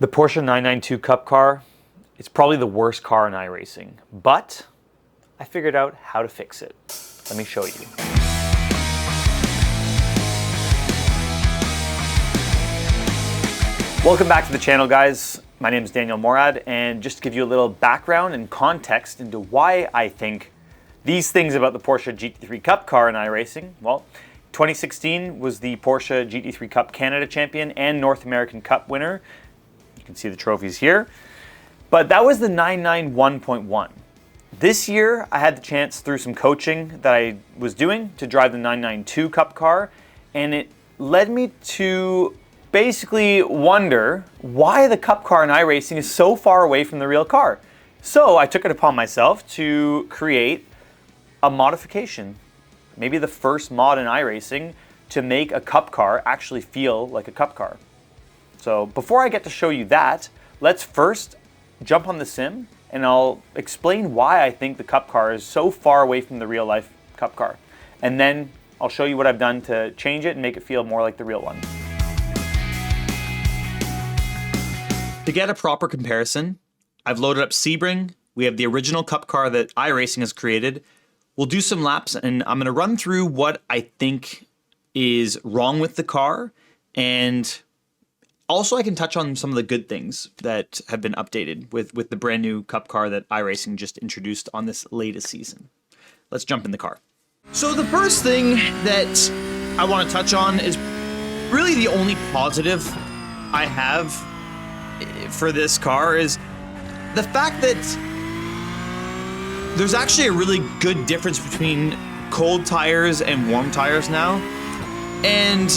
The Porsche 992 Cup car, it's probably the worst car in iRacing, but I figured out how to fix it. Let me show you. Welcome back to the channel, guys. My name is Daniel Morad, and just to give you a little background and context into why I think these things about the Porsche GT3 Cup car in iRacing, well, 2016 was the Porsche GT3 Cup Canada champion and North American Cup winner. You can see the trophies here. But that was the 991.1. This year, I had the chance through some coaching that I was doing to drive the 992 Cup car, and it led me to basically wonder why the Cup car in iRacing is so far away from the real car. So I took it upon myself to create a modification, maybe the first mod in iRacing, to make a Cup car actually feel like a Cup car. So before I get to show you that, let's first jump on the sim and I'll explain why I think the Cup car is so far away from the real life Cup car. And then I'll show you what I've done to change it and make it feel more like the real one. To get a proper comparison, I've loaded up Sebring. We have the original Cup car that iRacing has created. We'll do some laps and I'm gonna run through what I think is wrong with the car, and also I can touch on some of the good things that have been updated with the brand new Cup car that iRacing just introduced on this latest season. Let's jump in the car. So the first thing that I want to touch on is really the only positive I have for this car is the fact that there's actually a really good difference between cold tires and warm tires now. And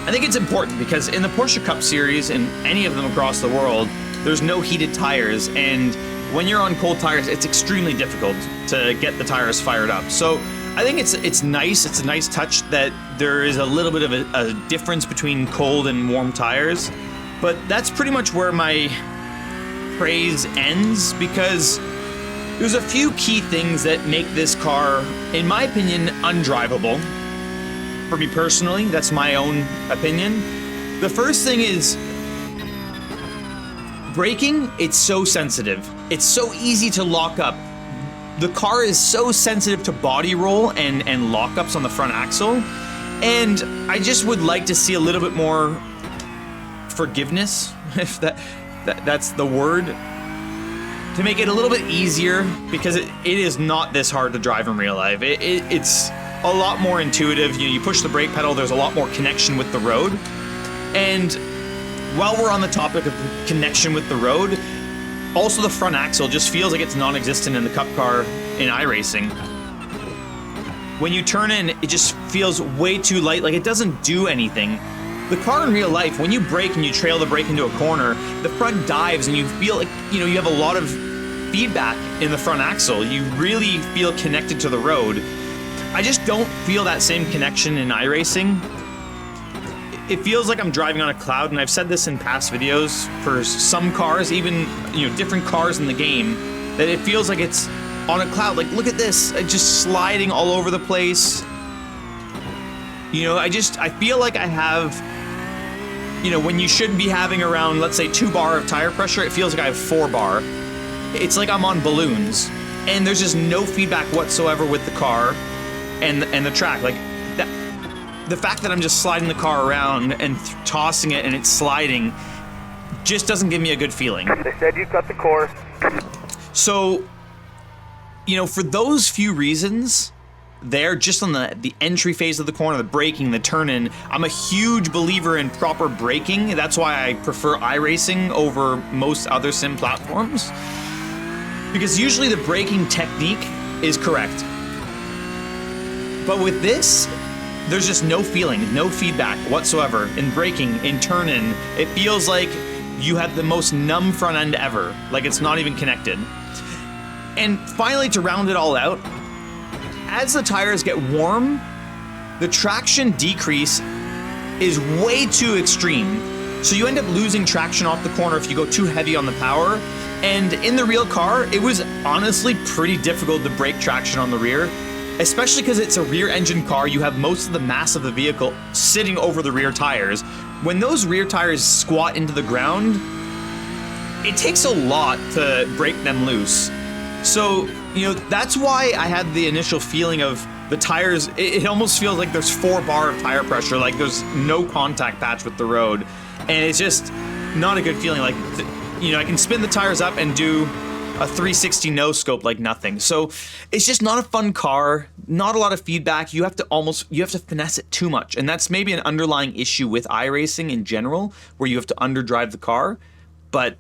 I think it's important because in the Porsche Cup series and any of them across the world, there's no heated tires, and when you're on cold tires, it's extremely difficult to get the tires fired up. So I think it's nice. It's a nice touch that there is a little bit of a difference between cold and warm tires, but that's pretty much where my praise ends, because there's a few key things that make this car, in my opinion, undrivable. For me personally, that's my own opinion. The first thing is braking. It's so sensitive. It's so easy to lock up. The car is so sensitive to body roll and lockups on the front axle. And I just would like to see a little bit more forgiveness, if that's the word, to make it a little bit easier, because it is not this hard to drive in real life. It's a lot more intuitive. You push the brake pedal, there's a lot more connection with the road. And while we're on the topic of connection with the road, also the front axle just feels like it's non-existent in the Cup car in iRacing. When you turn in, it just feels way too light, like it doesn't do anything. The car in real life, when you brake and you trail the brake into a corner, the front dives and you feel like, you have a lot of feedback in the front axle. You really feel connected to the road. I just don't feel that same connection in iRacing. It feels like I'm driving on a cloud, and I've said this in past videos for some cars, even different cars in the game, that it feels like it's on a cloud. Like, look at this, just sliding all over the place. I feel like I have, when you should be having around, let's say 2 bar of tire pressure, it feels like I have 4 bar. It's like I'm on balloons, and there's just no feedback whatsoever with the car and the track. Like that, the fact that I'm just sliding the car around and tossing it and it's sliding just doesn't give me a good feeling. They said you cut the course. So, for those few reasons, they're just on the entry phase of the corner, the braking, the turn-in. I'm a huge believer in proper braking. That's why I prefer iRacing over most other sim platforms, because usually the braking technique is correct. But with this, there's just no feeling, no feedback whatsoever in braking, in turn-in. It feels like you have the most numb front end ever, like it's not even connected. And finally, to round it all out, as the tires get warm, the traction decrease is way too extreme. So you end up losing traction off the corner if you go too heavy on the power. And in the real car, it was honestly pretty difficult to break traction on the rear, especially because it's a rear engine car. You have most of the mass of the vehicle sitting over the rear tires. When those rear tires squat into the ground, it takes a lot to break them loose. So, that's why I had the initial feeling of the tires, it almost feels like there's 4 bar of tire pressure, like there's no contact patch with the road. And it's just not a good feeling. Like, I can spin the tires up and do a 360 no scope like nothing. So it's just not a fun car, not a lot of feedback. You have to finesse it too much. And that's maybe an underlying issue with iRacing in general, where you have to underdrive the car. But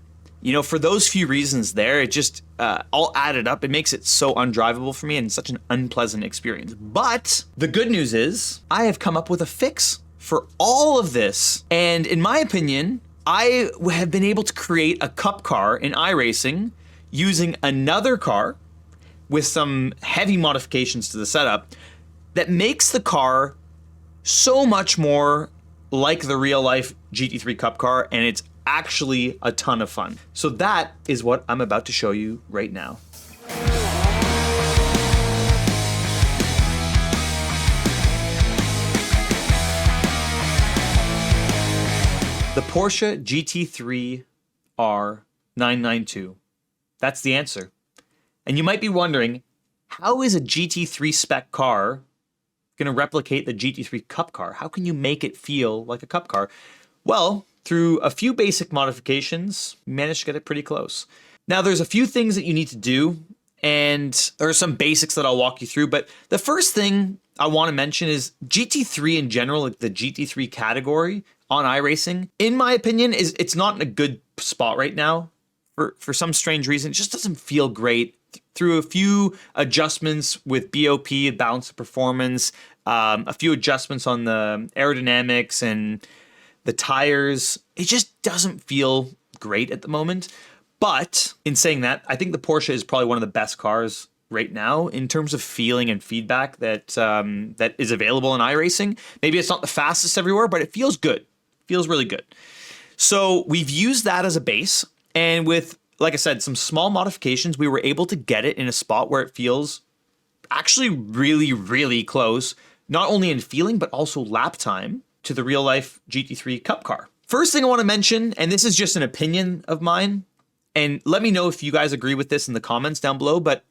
for those few reasons there, it just all added up. It makes it so undrivable for me and such an unpleasant experience. But the good news is I have come up with a fix for all of this. And in my opinion, I have been able to create a cup car in iRacing using another car with some heavy modifications to the setup that makes the car so much more like the real life GT3 Cup car, and it's actually a ton of fun. So that is what I'm about to show you right now. The Porsche GT3 R992. That's the answer. And you might be wondering, how is a GT3 spec car going to replicate the GT3 Cup car? How can you make it feel like a Cup car? Well, through a few basic modifications, we managed to get it pretty close. Now, there's a few things that you need to do, and there are some basics that I'll walk you through. But the first thing I want to mention is GT3 in general, like the GT3 category on iRacing, in my opinion, it's not in a good spot right now. For some strange reason, it just doesn't feel great. Through a few adjustments with BOP, balance of performance, a few adjustments on the aerodynamics and the tires, it just doesn't feel great at the moment. But in saying that, I think the Porsche is probably one of the best cars right now in terms of feeling and feedback that is available in iRacing. Maybe it's not the fastest everywhere, but it feels good. Feels really good. So we've used that as a base. And with, like I said, some small modifications, we were able to get it in a spot where it feels actually really, really close, not only in feeling, but also lap time to the real life GT3 Cup car. First thing I want to mention, and this is just an opinion of mine, and let me know if you guys agree with this in the comments down below, but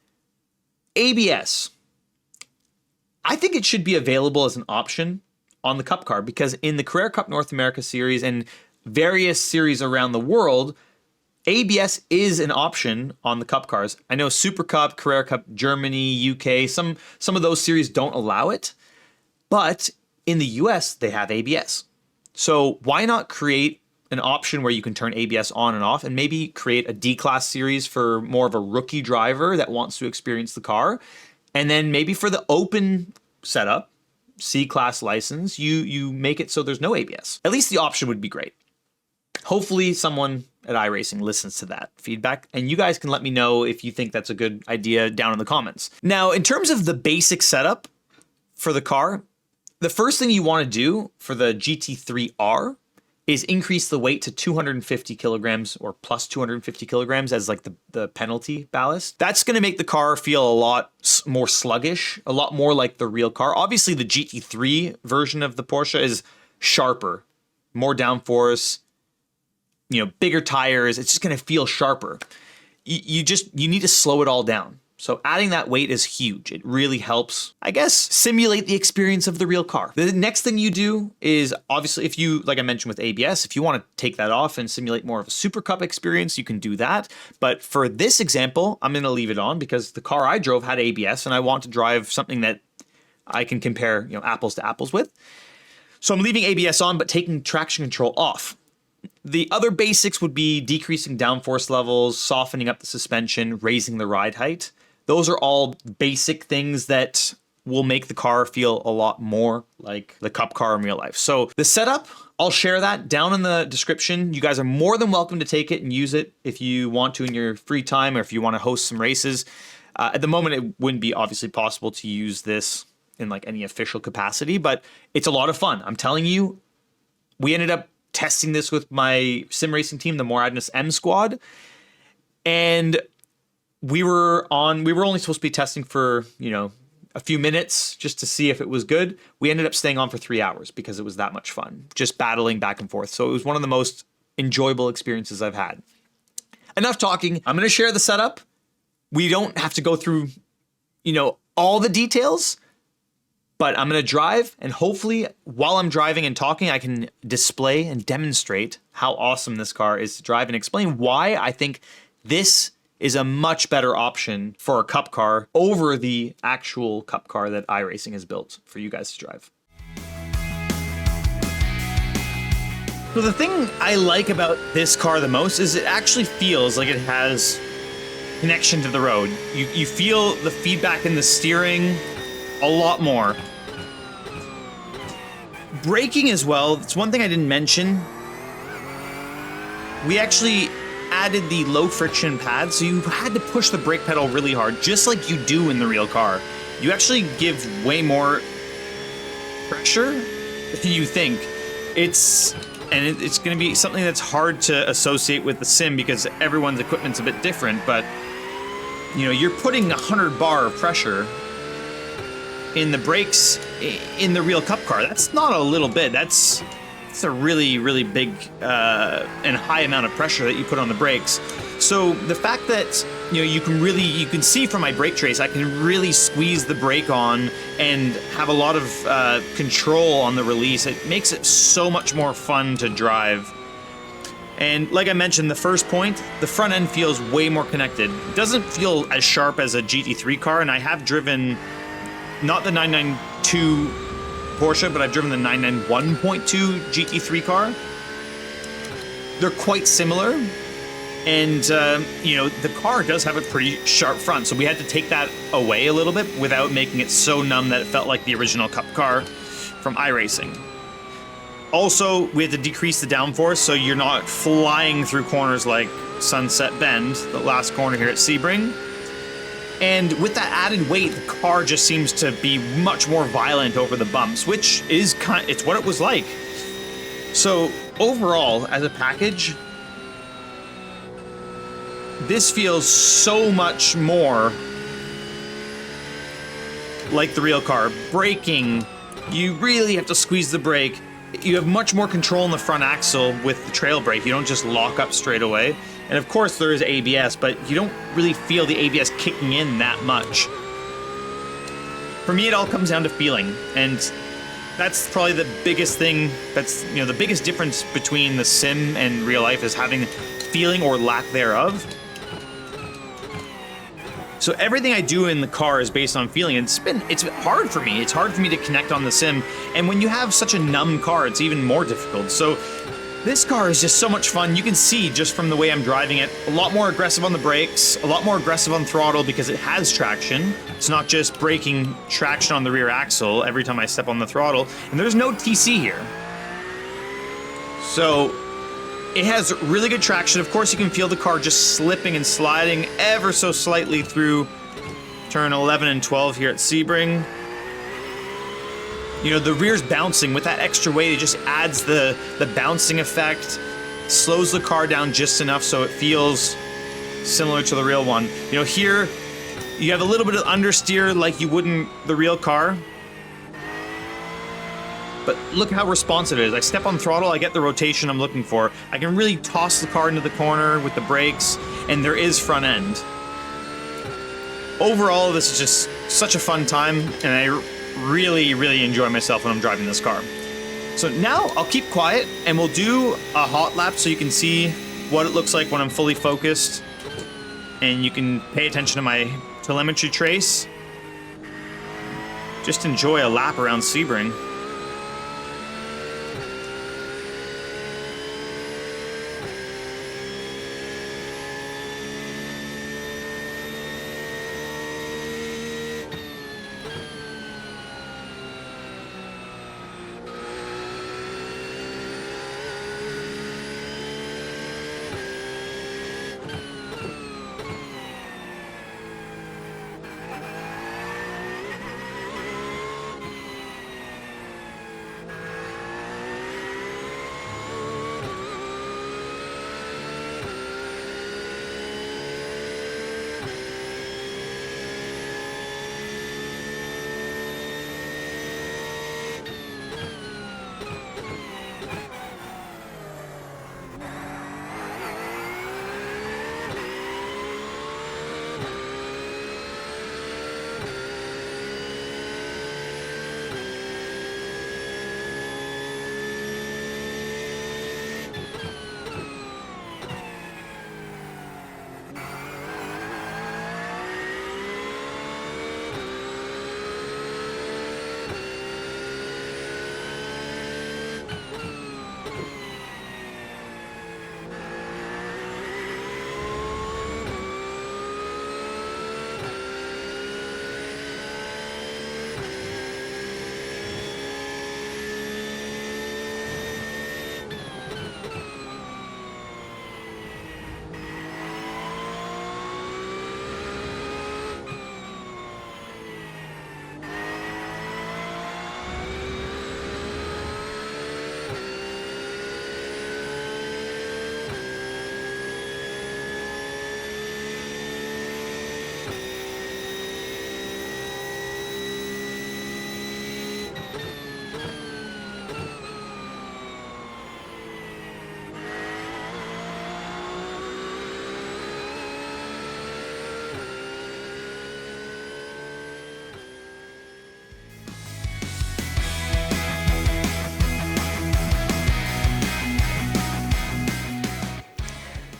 ABS. I think it should be available as an option on the Cup car, because in the Carrera Cup North America series and various series around the world, ABS is an option on the Cup cars. I know Super Cup, Carrera Cup, Germany, UK, some of those series don't allow it, but in the US, they have ABS. So why not create an option where you can turn ABS on and off, and maybe create a D-Class series for more of a rookie driver that wants to experience the car, and then maybe for the open setup, C-Class license, you make it so there's no ABS. At least the option would be great. Hopefully someone at iRacing listens to that feedback, and you guys can let me know if you think that's a good idea down in the comments. Now, in terms of the basic setup for the car, the first thing you want to do for the GT3R is increase the weight to 250 kilograms or plus 250 kilograms as like the penalty ballast. That's going to make the car feel a lot more sluggish, a lot more like the real car. Obviously, the GT3 version of the Porsche is sharper, more downforce, bigger tires. It's just going to feel sharper. You need to slow it all down. So adding that weight is huge. It really helps, I guess, simulate the experience of the real car. The next thing you do is, obviously, if you, like I mentioned with ABS, if you want to take that off and simulate more of a Super Cup experience, you can do that. But for this example, I'm going to leave it on because the car I drove had ABS and I want to drive something that I can compare, apples to apples with. So I'm leaving ABS on, but taking traction control off. The other basics would be decreasing downforce levels, softening up the suspension, raising the ride height. Those are all basic things that will make the car feel a lot more like the Cup car in real life. So the setup, I'll share that down in the description. You guys are more than welcome to take it and use it if you want to in your free time or if you want to host some races. At the moment, it wouldn't be obviously possible to use this in like any official capacity, but it's a lot of fun. I'm telling you, we ended up testing this with my sim racing team, the Moradness M squad, and we were only supposed to be testing for, a few minutes just to see if it was good. We ended up staying on for 3 hours because it was that much fun, just battling back and forth. So it was one of the most enjoyable experiences I've had. enough talking. I'm going to share the setup. We don't have to go through, all the details, but I'm going to drive, and hopefully while I'm driving and talking, I can display and demonstrate how awesome this car is to drive and explain why I think this is a much better option for a cup car over the actual cup car that iRacing has built for you guys to drive. So the thing I like about this car the most is it actually feels like it has connection to the road. You feel the feedback in the steering a lot more. Braking as well, it's one thing I didn't mention. We actually added the low friction pad, so you had to push the brake pedal really hard, just like you do in the real car. You actually give way more pressure than you think. It's going to be something that's hard to associate with the sim because everyone's equipment's a bit different, but you're putting 100 bar of pressure in the brakes in the real cup car. That's not a little bit. That's a really, really big and high amount of pressure that you put on the brakes. So the fact that you can see from my brake trace, I can really squeeze the brake on and have a lot of control on the release. It makes it so much more fun to drive. And like I mentioned, the first point, the front end feels way more connected. It doesn't feel as sharp as a GT3 car, and I have driven not the 992 Porsche, but I've driven the 991.2 GT3 car. They're quite similar, and the car does have a pretty sharp front, so we had to take that away a little bit without making it so numb that it felt like the original cup car from iRacing. Also, we had to decrease the downforce so you're not flying through corners like Sunset Bend, the last corner here at Sebring. And with that added weight, the car just seems to be much more violent over the bumps, which is it's what it was like. So overall, as a package, this feels so much more like the real car. Braking, you really have to squeeze the brake. You have much more control in the front axle with the trail brake. You don't just lock up straight away. And of course there is ABS, but you don't really feel the ABS kicking in that much. For me, it all comes down to feeling. And that's probably the biggest thing. That's, the biggest difference between the sim and real life is having feeling or lack thereof. So everything I do in the car is based on feeling. It's hard for me. It's hard for me to connect on the sim. And when you have such a numb car, it's even more difficult. So this car is just so much fun. You can see just from the way I'm driving it, a lot more aggressive on the brakes, a lot more aggressive on throttle because it has traction. It's not just braking traction on the rear axle every time I step on the throttle. And there's no TC here. So it has really good traction. Of course, you can feel the car just slipping and sliding ever so slightly through turn 11 and 12 here at Sebring. The rear's bouncing. With that extra weight, it just adds the bouncing effect, slows the car down just enough so it feels similar to the real one. Here, you have a little bit of understeer like you would in the real car. But look how responsive it is. I step on throttle, I get the rotation I'm looking for. I can really toss the car into the corner with the brakes, and there is front end. Overall, this is just such a fun time, and I really, really enjoy myself when I'm driving this car. So now I'll keep quiet, and we'll do a hot lap so you can see what it looks like when I'm fully focused, and you can pay attention to my telemetry trace. Just enjoy a lap around Sebring.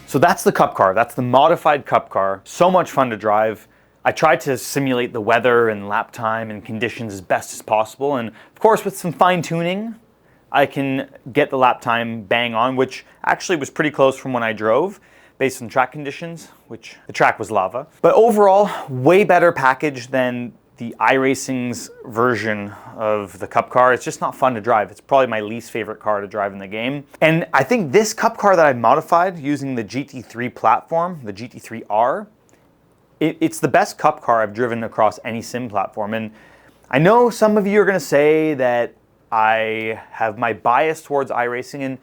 So that's the Cup car. That's the modified Cup car. So much fun to drive. I tried to simulate the weather and lap time and conditions as best as possible. And of course, with some fine tuning, I can get the lap time bang on, which actually was pretty close from when I drove based on track conditions, which the track was lava. But overall, way better package than the iRacing's version of the Cup car. It's just not fun to drive. It's probably my least favorite car to drive in the game. And I think this Cup car that I modified using the GT3 platform, the GT3R, it's the best Cup car I've driven across any sim platform. And I know some of you are gonna say that I have my bias towards iRacing, and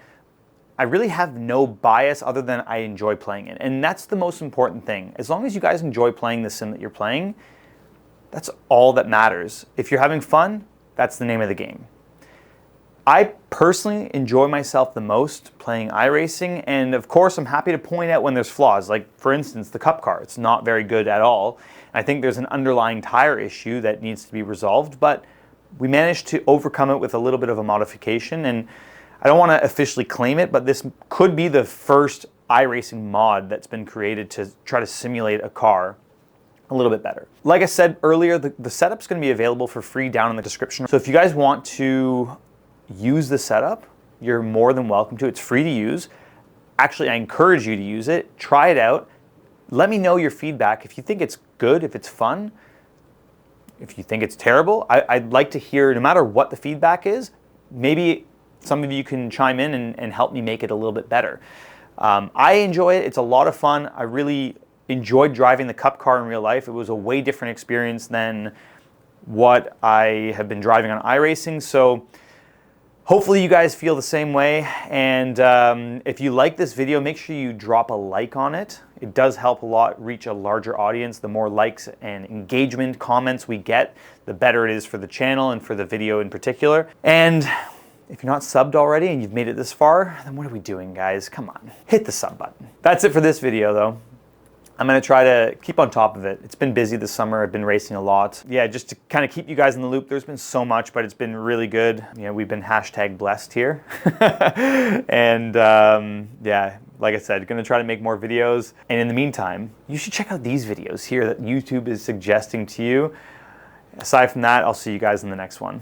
I really have no bias other than I enjoy playing it. And that's the most important thing. As long as you guys enjoy playing the sim that you're playing, that's all that matters. If you're having fun, that's the name of the game. I personally enjoy myself the most playing iRacing, and of course I'm happy to point out when there's flaws. Like for instance, the Cup car, it's not very good at all. I think there's an underlying tire issue that needs to be resolved, but we managed to overcome it with a little bit of a modification, and I don't want to officially claim it, but this could be the first iRacing mod that's been created to try to simulate a car a little bit better. Like I said earlier, the setup's going to be available for free down in the description. So if you guys want to use the setup, you're more than welcome to. It's free to use. Actually, I encourage you to use it. Try it out. Let me know your feedback. If you think it's good, if it's fun, if you think it's terrible, I'd like to hear, no matter what the feedback is, maybe some of you can chime in and help me make it a little bit better. I enjoy it. It's a lot of fun. I really enjoyed driving the Cup car in real life. It was a way different experience than what I have been driving on iRacing. So hopefully you guys feel the same way. And if you like this video, make sure you drop a like on it. It does help a lot reach a larger audience. The more likes and engagement comments we get, the better it is for the channel and for the video in particular. And if you're not subbed already and you've made it this far, then what are we doing, guys? Come on, hit the sub button. That's it for this video though. I'm gonna try to keep on top of it. It's been busy this summer. I've been racing a lot. Yeah, just to kind of keep you guys in the loop, there's been so much, but it's been really good. You know, we've been #blessed here. And yeah, like I said, gonna try to make more videos. And in the meantime, you should check out these videos here that YouTube is suggesting to you. Aside from that, I'll see you guys in the next one.